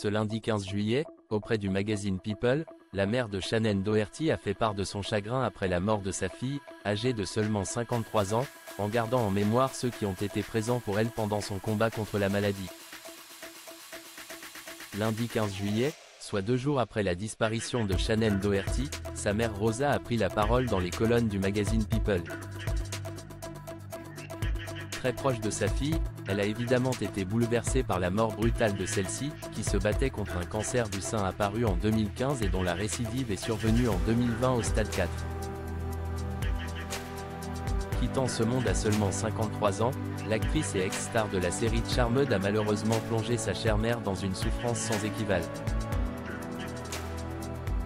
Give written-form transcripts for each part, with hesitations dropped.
Ce lundi 15 juillet, auprès du magazine People, la mère de Shannen Doherty a fait part de son chagrin après la mort de sa fille, âgée de seulement 53 ans, en gardant en mémoire ceux qui ont été présents pour elle pendant son combat contre la maladie. Lundi 15 juillet, soit 2 jours après la disparition de Shannen Doherty, sa mère Rosa a pris la parole dans les colonnes du magazine People. Très proche de sa fille, elle a évidemment été bouleversée par la mort brutale de celle-ci, qui se battait contre un cancer du sein apparu en 2015 et dont la récidive est survenue en 2020 au stade 4. Quittant ce monde à seulement 53 ans, l'actrice et ex-star de la série Charmed a malheureusement plongé sa chère mère dans une souffrance sans équivalent.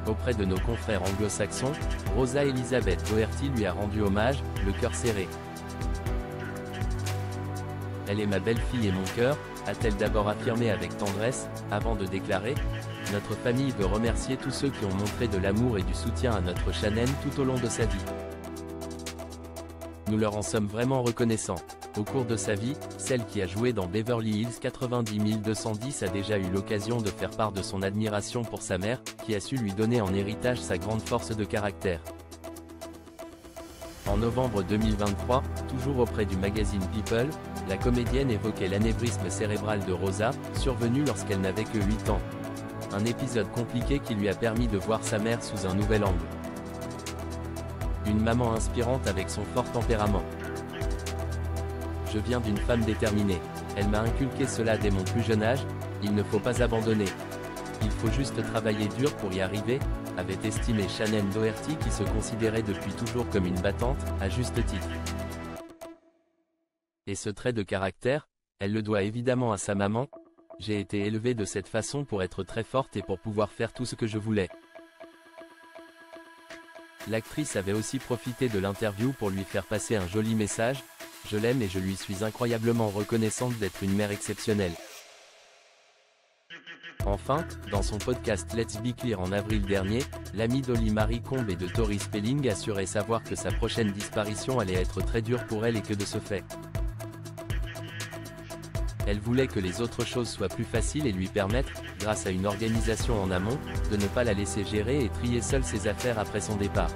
Auprès de nos confrères anglo-saxons, Rosa Elizabeth Doherty lui a rendu hommage, le cœur serré. Elle est ma belle-fille et mon cœur, a-t-elle d'abord affirmé avec tendresse, avant de déclarer « Notre famille veut remercier tous ceux qui ont montré de l'amour et du soutien à notre Shannen tout au long de sa vie. Nous leur en sommes vraiment reconnaissants. Au cours de sa vie, celle qui a joué dans Beverly Hills 90210 a déjà eu l'occasion de faire part de son admiration pour sa mère, qui a su lui donner en héritage sa grande force de caractère. » En novembre 2023, toujours auprès du magazine People, la comédienne évoquait l'anévrisme cérébral de Rosa, survenu lorsqu'elle n'avait que 8 ans. Un épisode compliqué qui lui a permis de voir sa mère sous un nouvel angle. Une maman inspirante avec son fort tempérament. Je viens d'une femme déterminée. Elle m'a inculqué cela dès mon plus jeune âge, il ne faut pas abandonner. Il faut juste travailler dur pour y arriver, avait estimé Shannen Doherty qui se considérait depuis toujours comme une battante, à juste titre. Et ce trait de caractère, elle le doit évidemment à sa maman. J'ai été élevée de cette façon pour être très forte et pour pouvoir faire tout ce que je voulais. L'actrice avait aussi profité de l'interview pour lui faire passer un joli message. Je l'aime et je lui suis incroyablement reconnaissante d'être une mère exceptionnelle. Enfin, dans son podcast Let's Be Clear en avril dernier, l'amie d'Holly Marie Combe et de Tori Spelling assurait savoir que sa prochaine disparition allait être très dure pour elle et que de ce fait, elle voulait que les autres choses soient plus faciles et lui permettre, grâce à une organisation en amont, de ne pas la laisser gérer et trier seule ses affaires après son départ.